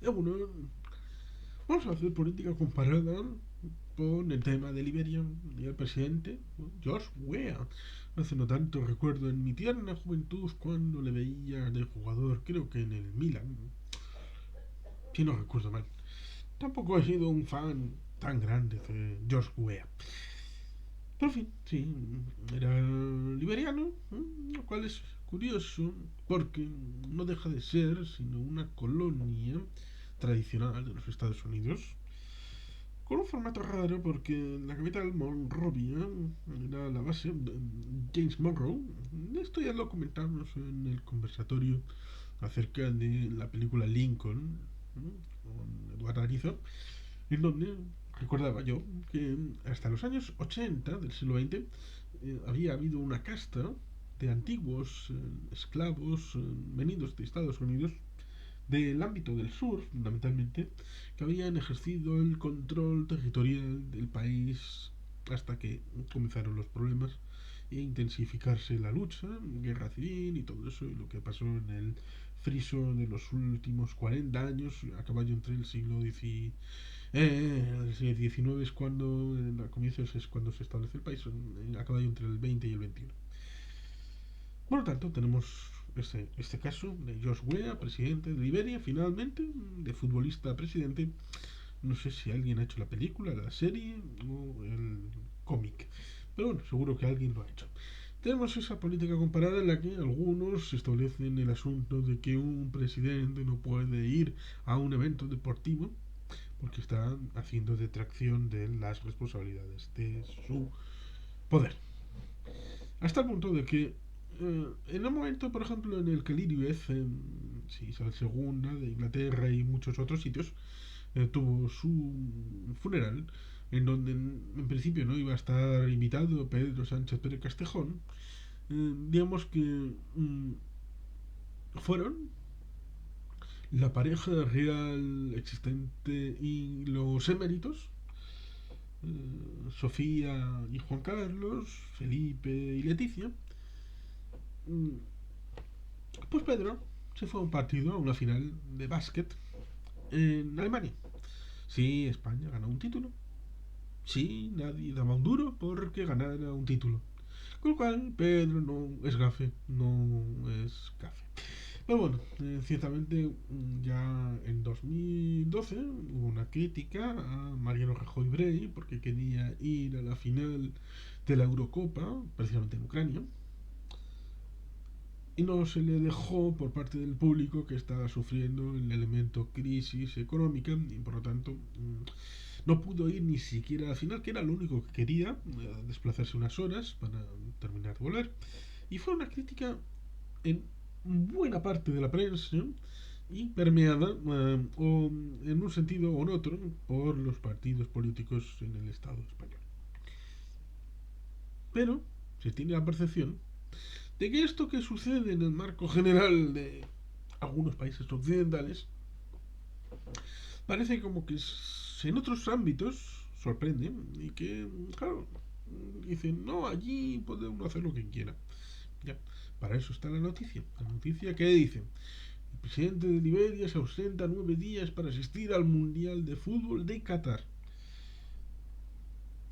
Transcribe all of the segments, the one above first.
Bueno, vamos a hacer política comparada con el tema de Liberia y el presidente George Weah. Hace no tanto recuerdo en mi tierna juventud cuando le veía de jugador, creo que en el Milan, si no recuerdo mal. Tampoco he sido un fan tan grande de George Weah. Pero en fin, sí, era liberiano, lo cual es curioso porque no deja de ser sino una colonia tradicional de los Estados Unidos, con un formato raro porque la capital, Monrovia, era la base de James Monroe. Esto ya lo comentamos en el conversatorio acerca de la película Lincoln, con Eduardo Ariza, en donde recordaba yo que hasta los años 80 del siglo XX había habido una casta de antiguos esclavos venidos de Estados Unidos del ámbito del sur, fundamentalmente, que habían ejercido el control territorial del país hasta que comenzaron los problemas e intensificarse la lucha, guerra civil y todo eso, y lo que pasó en el friso de los últimos 40 años, a caballo entre el siglo XIX es cuando, a comienzos es cuando se establece el país, a caballo entre el 20 y el 21. Por lo tanto, tenemos este caso de George Weah, presidente de Liberia, finalmente, de futbolista a presidente. No sé si alguien ha hecho la película, la serie o el cómic, pero bueno, seguro que alguien lo ha hecho. Tenemos esa política comparada en la que algunos establecen el asunto de que un presidente no puede ir a un evento deportivo porque está haciendo detracción de las responsabilidades de su poder. Hasta el punto de que en el momento, por ejemplo, en el que Lilibet, sí, Isabel II de Inglaterra y muchos otros sitios, tuvo su funeral, en donde en principio no iba a estar invitado Pedro Sánchez Pérez Castejón, digamos que fueron la pareja real existente y los eméritos, Sofía y Juan Carlos, Felipe y Leticia. mm, Pues Pedro se fue a un partido, a una final de básquet en Alemania. Sí, España ganó un título. Sí, nadie daba un duro porque ganara un título. Con lo cual, Pedro no es gafe, no es gafe. Pero bueno, ciertamente ya en 2012 hubo una crítica a Mariano Rajoy Brey porque quería ir a la final de la Eurocopa, precisamente en Ucrania, y no se le dejó por parte del público que estaba sufriendo el elemento crisis económica y por lo tanto no pudo ir ni siquiera a la final, que era lo único que quería, desplazarse unas horas para terminar de volar. Y fue una crítica en buena parte de la prensa y permeada, o en un sentido o en otro, por los partidos políticos en el Estado español. Pero se tiene la percepción de que esto que sucede en el marco general de algunos países occidentales parece como que en otros ámbitos sorprende y que, claro, dicen, no, allí puede uno hacer lo que quiera. Ya, para eso está la noticia. La noticia que dice, el presidente de Liberia se ausenta 9 días para asistir al Mundial de Fútbol de Qatar.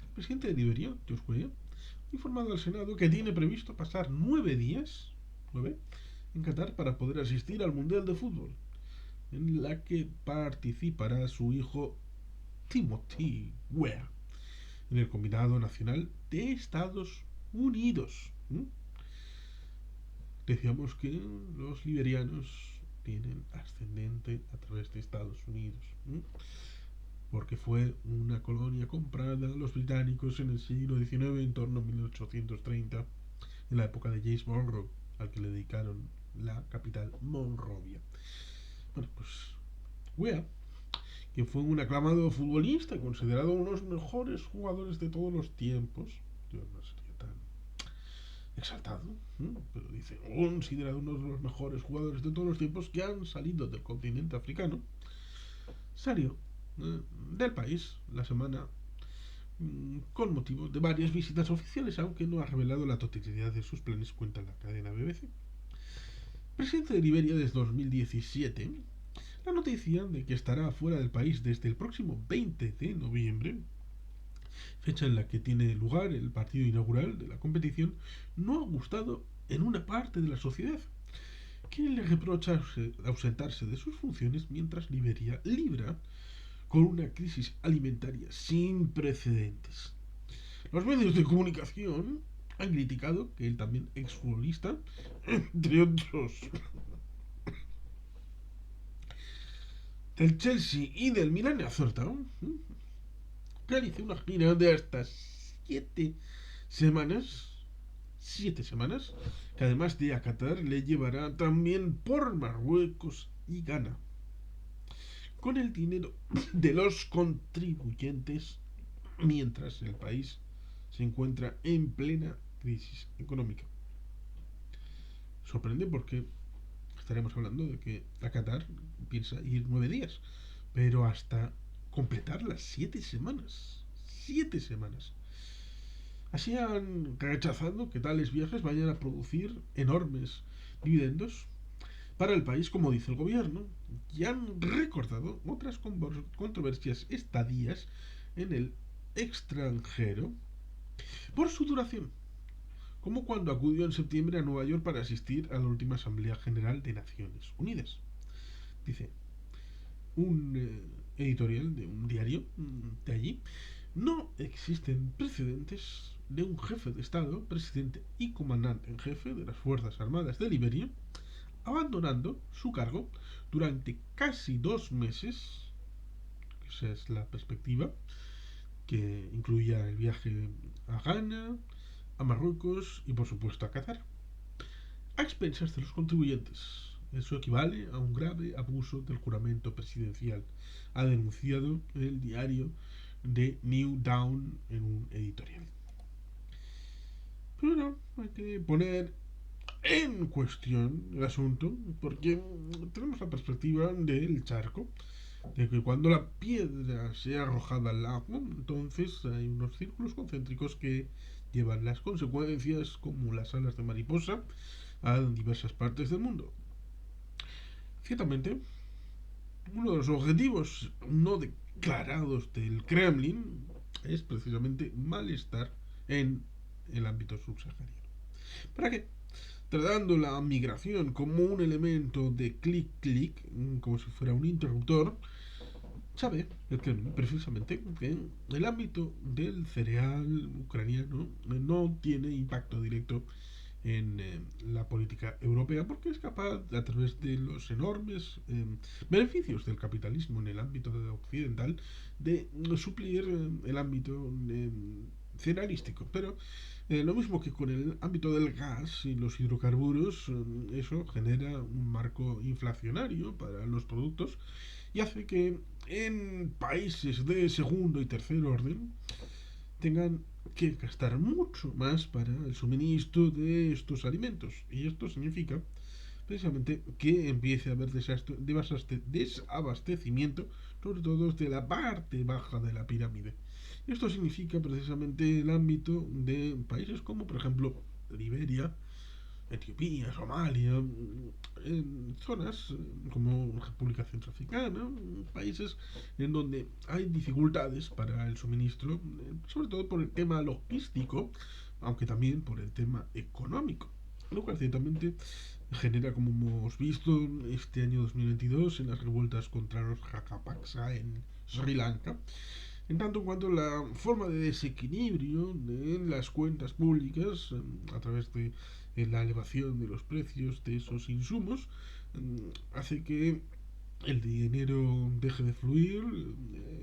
El presidente de Liberia, George Weah, ha informado al Senado que tiene previsto pasar 9 días, 9, en Qatar para poder asistir al Mundial de Fútbol, en la que participará su hijo Timothy Weah, en el combinado nacional de Estados Unidos. Decíamos que los liberianos tienen ascendente a través de Estados Unidos, porque fue una colonia comprada a los británicos en el siglo XIX, en torno a 1830, en la época de James Monroe, al que le dedicaron la capital, Monrovia. Bueno, pues Weah, que fue un aclamado futbolista, considerado uno de los mejores jugadores de todos los tiempos, yo no sería tan exaltado, pero dice, considerado uno de los mejores jugadores de todos los tiempos que han salido del continente africano, salió del país la semana con motivo de varias visitas oficiales, aunque no ha revelado la totalidad de sus planes, cuenta la cadena BBC. Presidente de Liberia desde 2017, la noticia de que estará fuera del país desde el próximo 20 de noviembre, fecha en la que tiene lugar el partido inaugural de la competición, no ha gustado en una parte de la sociedad, que le reprocha ausentarse de sus funciones mientras Liberia libra con una crisis alimentaria sin precedentes. Los medios de comunicación han criticado que él también exfutbolista, entre otros, del Chelsea y del Milan, acertado, realizó una gira de hasta 7 semanas, 7 semanas, que además de a Qatar le llevará también por Marruecos y Ghana, con el dinero de los contribuyentes, mientras el país se encuentra en plena crisis económica. Sorprende porque estaremos hablando de que a Qatar piensa ir 9 días, pero hasta completar las 7 semanas. 7 semanas. Así han rechazado que tales viajes vayan a producir enormes dividendos para el país, como dice el gobierno, y han recordado otras controversias estadías en el extranjero por su duración, como cuando acudió en septiembre a Nueva York para asistir a la última Asamblea General de Naciones Unidas. Dice un editorial de un diario de allí: no existen precedentes de un jefe de Estado, presidente y comandante en jefe de las Fuerzas Armadas de Liberia abandonando su cargo durante casi 2 meses. Esa es la perspectiva, que incluía el viaje a Ghana, a Marruecos y por supuesto a Qatar, a expensas de los contribuyentes. Eso equivale a un grave abuso del juramento presidencial, ha denunciado el diario de New Dawn en un editorial. Pero no, hay que poner en cuestión el asunto, porque tenemos la perspectiva del charco, de que cuando la piedra sea arrojada al agua, entonces hay unos círculos concéntricos que llevan las consecuencias, como las alas de mariposa, a diversas partes del mundo. Ciertamente, uno de los objetivos no declarados del Kremlin es precisamente malestar en el ámbito subsahariano. ¿Para qué? Tratando la migración como un elemento de clic-clic, como si fuera un interruptor, sabe el Kremlin precisamente que el ámbito del cereal ucraniano no tiene impacto directo en la política europea, porque es capaz, a través de los enormes beneficios del capitalismo en el ámbito occidental, de suplir el ámbito cerealístico. Pero lo mismo que con el ámbito del gas y los hidrocarburos, eso genera un marco inflacionario para los productos y hace que en países de segundo y tercer orden tengan que gastar mucho más para el suministro de estos alimentos. Y esto significa precisamente que empiece a haber desabastecimiento, sobre todo de la parte baja de la pirámide. Esto significa precisamente el ámbito de países como, por ejemplo, Liberia, Etiopía, Somalia, en zonas como República Centroafricana, países en donde hay dificultades para el suministro, sobre todo por el tema logístico, aunque también por el tema económico, lo cual ciertamente genera, como hemos visto este año 2022 en las revueltas contra los Rajapaksa en Sri Lanka, en tanto en cuanto la forma de desequilibrio de las cuentas públicas a través de la elevación de los precios de esos insumos hace que el dinero deje de fluir,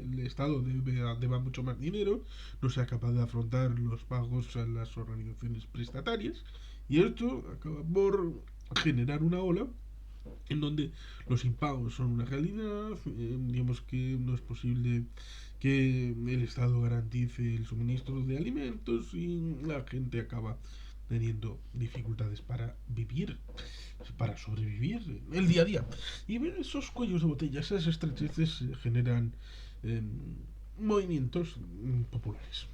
el Estado deba mucho más dinero, no sea capaz de afrontar los pagos a las organizaciones prestatarias, y esto acaba por generar una ola en donde los impagos son una realidad, digamos que no es posible que el Estado garantice el suministro de alimentos y la gente acaba teniendo dificultades para vivir, para sobrevivir el día a día. Y esos cuellos de botella, esas estrecheces generan movimientos populares.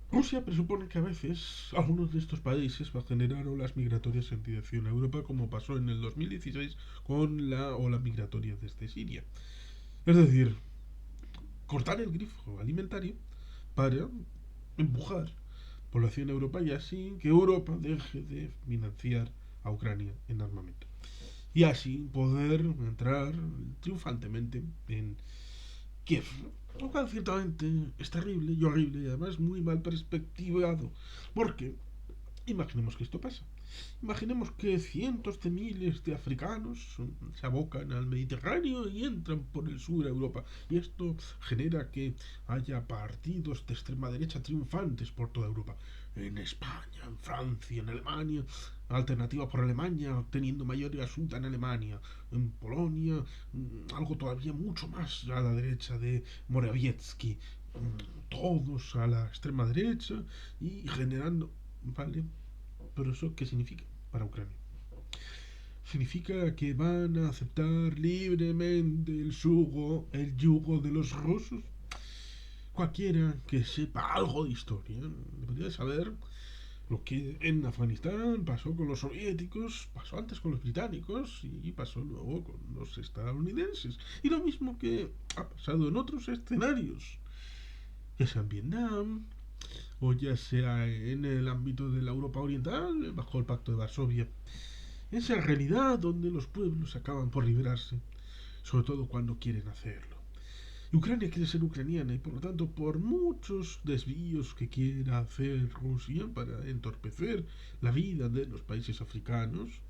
Rusia presupone que a veces algunos de estos países va a generar olas migratorias en dirección a Europa, como pasó en el 2016 con la ola migratoria desde Siria. Es decir, cortar el grifo alimentario para empujar población a Europa y así que Europa deje de financiar a Ucrania en armamento. Y así poder entrar triunfantemente en Kiev. Lo cual ciertamente es terrible y horrible y además muy mal perspectivado. Porque imaginemos que esto pasa. Imaginemos que cientos de miles de africanos se abocan al Mediterráneo y entran por el sur a Europa. Y esto genera que haya partidos de extrema derecha triunfantes por toda Europa. En España, en Francia, en Alemania. Alternativa por Alemania, teniendo mayoría absoluta en Alemania. En Polonia, algo todavía mucho más a la derecha de Morawiecki. Todos a la extrema derecha y generando, ¿vale? Pero eso, ¿qué significa para Ucrania? Significa que van a aceptar libremente el yugo de los rusos. Cualquiera que sepa algo de historia debería saber lo que en Afganistán pasó con los soviéticos, pasó antes con los británicos y pasó luego con los estadounidenses. Y lo mismo que ha pasado en otros escenarios, ya sea en Vietnam o ya sea en el ámbito de la Europa Oriental, bajo el Pacto de Varsovia. Esa realidad donde los pueblos acaban por liberarse, sobre todo cuando quieren hacerlo. Y Ucrania quiere ser ucraniana y por lo tanto por muchos desvíos que quiera hacer Rusia para entorpecer la vida de los países africanos,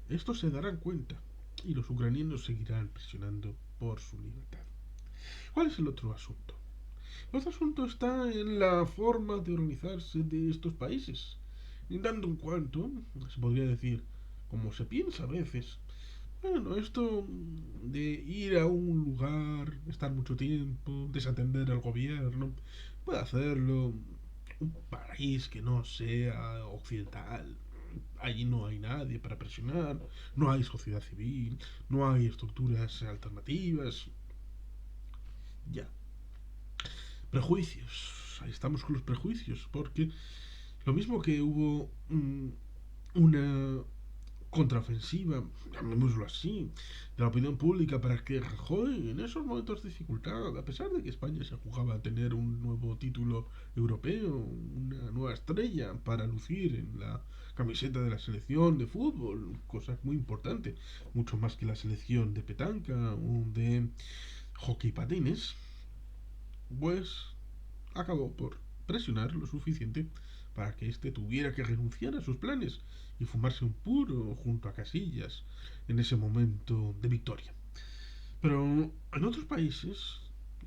estos se darán cuenta y los ucranianos seguirán presionando por su libertad. ¿Cuál es el otro asunto? El otro asunto está en la forma de organizarse de estos países. En tanto en cuanto, se podría decir, como se piensa a veces, bueno, esto de ir a un lugar, estar mucho tiempo, desatender al gobierno, puede hacerlo un país que no sea occidental. Allí no hay nadie para presionar, no hay sociedad civil, no hay estructuras alternativas. Ya. Prejuicios. Ahí estamos con los prejuicios, porque lo mismo que hubo una contraofensiva, llamémoslo así, de la opinión pública para que Rajoy en esos momentos de dificultad, a pesar de que España se jugaba a tener un nuevo título europeo, una nueva estrella para lucir en la camiseta de la selección de fútbol, cosa muy importante, mucho más que la selección de petanca o de hockey patines, pues acabó por presionar lo suficiente para que éste tuviera que renunciar a sus planes y fumarse un puro junto a Casillas en ese momento de victoria. Pero en otros países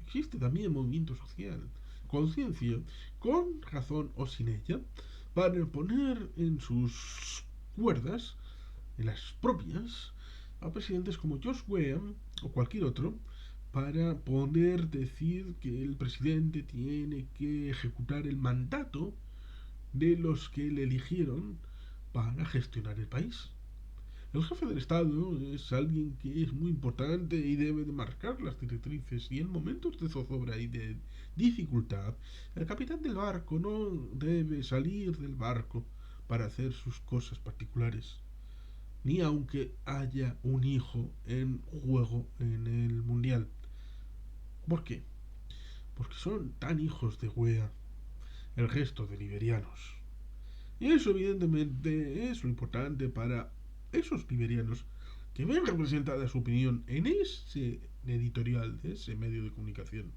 existe también movimiento social, conciencia, con razón o sin ella, para poner en sus cuerdas, en las propias, a presidentes como Josh Weah o cualquier otro, para poder decir que el presidente tiene que ejecutar el mandato de los que le eligieron para gestionar el país. El jefe del Estado es alguien que es muy importante y debe de marcar las directrices y en momentos de zozobra y de dificultad, el capitán del barco no debe salir del barco para hacer sus cosas particulares, ni aunque haya un hijo en juego en el mundial. ¿Por qué? Porque son tan hijos de wea el resto de liberianos. Y eso evidentemente es lo importante para esos liberianos que ven representada su opinión en ese editorial de ese medio de comunicación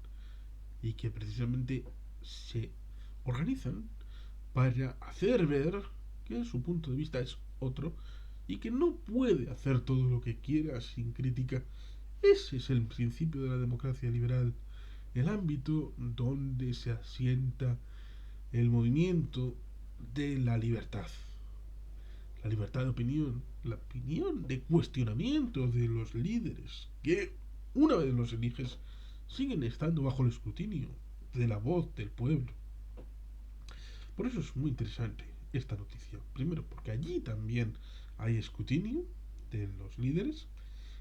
y que precisamente se organizan para hacer ver que su punto de vista es otro y que no puede hacer todo lo que quiera sin crítica. Ese es el principio de la democracia liberal, el ámbito donde se asienta el movimiento de la libertad de opinión, la opinión de cuestionamiento de los líderes, que una vez los eliges, siguen estando bajo el escrutinio de la voz del pueblo. Por eso es muy interesante esta noticia. Primero, porque allí también hay escrutinio de los líderes.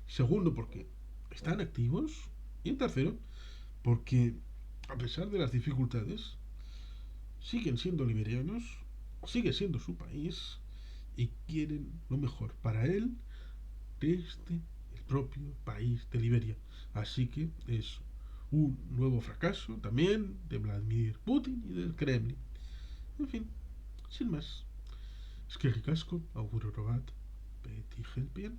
Segundo, porque están activos. Y en tercero, porque a pesar de las dificultades, siguen siendo liberianos, sigue siendo su país y quieren lo mejor para él desde el propio país de Liberia. Así que es un nuevo fracaso también de Vladimir Putin y del Kremlin. En fin, sin más. Es que ricasco, auguro rogat, Betty Helpien.